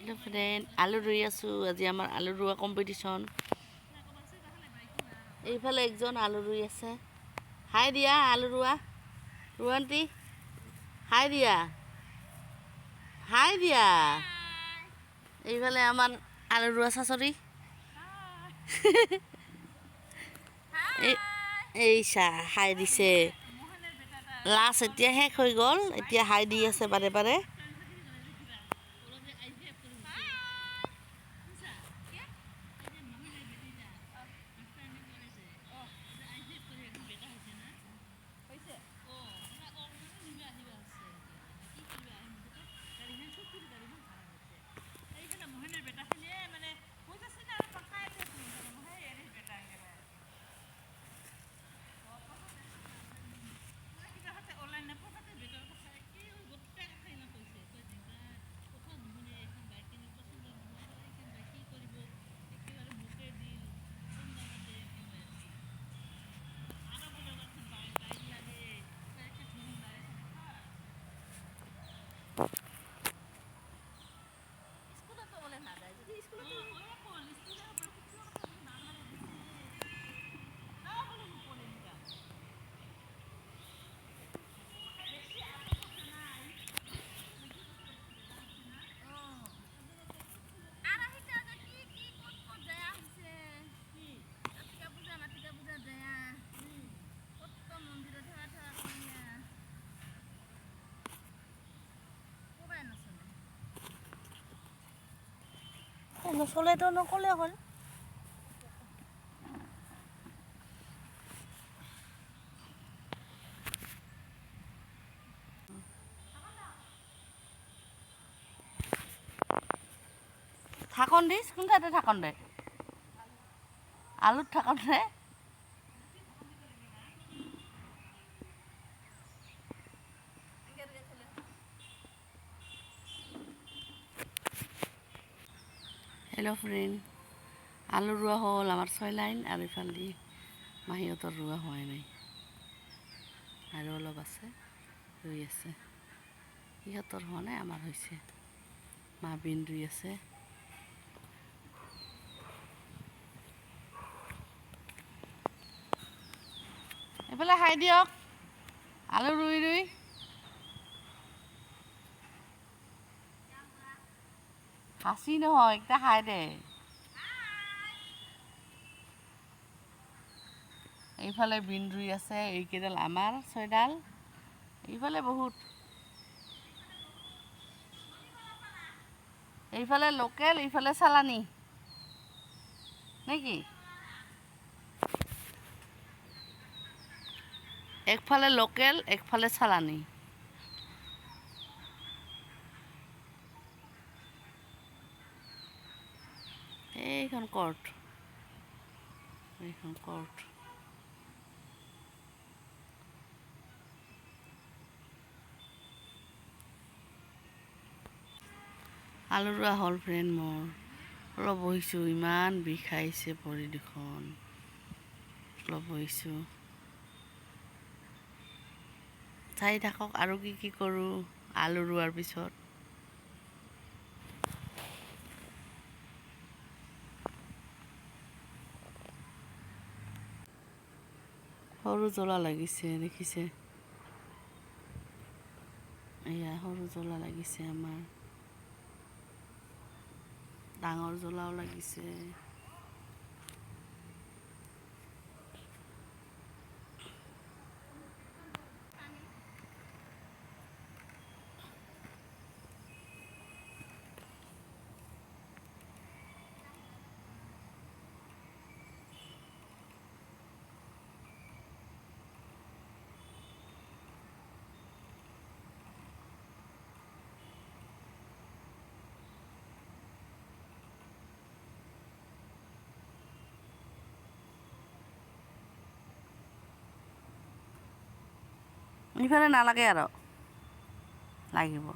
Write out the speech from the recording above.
hello friend आलू रुई आसो আজি আমার আলু রুয়া কম্পিটিশন এইফালে একজন আলু রুই আছে হাই দিয়া আলু রুয়া রুয়ান্তি হাই দিয়া এইফালে আমার আলু রুয়া শাশুড়ি এই চা হাই দিছে লাষ্ট এতিয়া শেষ হৈ গ'ল এতিয়া হাই দি আছে বাৰে বাৰে নচলে তো নকলে হ'ল ঢাকন দিছ কোনটাতে ঢাকন দে আলুত ঢাকন দে हेलो फ्रेंड आलू रुआ हल आमार 6 लाइन और इफाले माहीतर रुआ हय नाई और अलग आछे रुई आछे इहतर हुआ नाई आमार हयसे मा बिन रुई आछे एफाले हाई दियक आलू रुई रुई हासि নহয় একটা হাই দে এইফালে বিন রুই আছে এইকেইডাল আমার 6 ডাল এইফালে বহুত এইফালে লোকেল এইফালে চালানি নাকি একফালে লোকেল একফালে চালানি এইখন কোর্ট আলু ৰোৱা হ'ল ফ্ৰেণ্ড মোৰ অলপ বহিছোঁ ইমান বিষাইছে ভৰি দুখন অলপ বহিছোঁ চাই থাকক আৰু কি কৰোঁ আলু ৰোৱাৰ পিছত সৰু জ্বলা লাগিছে দেখিছে এয়া সৰু জ্বলা লাগিছে আমাৰ ডাঙৰ জ্বলাও লাগিছে ইফালে নালাগে আৰু লাগিব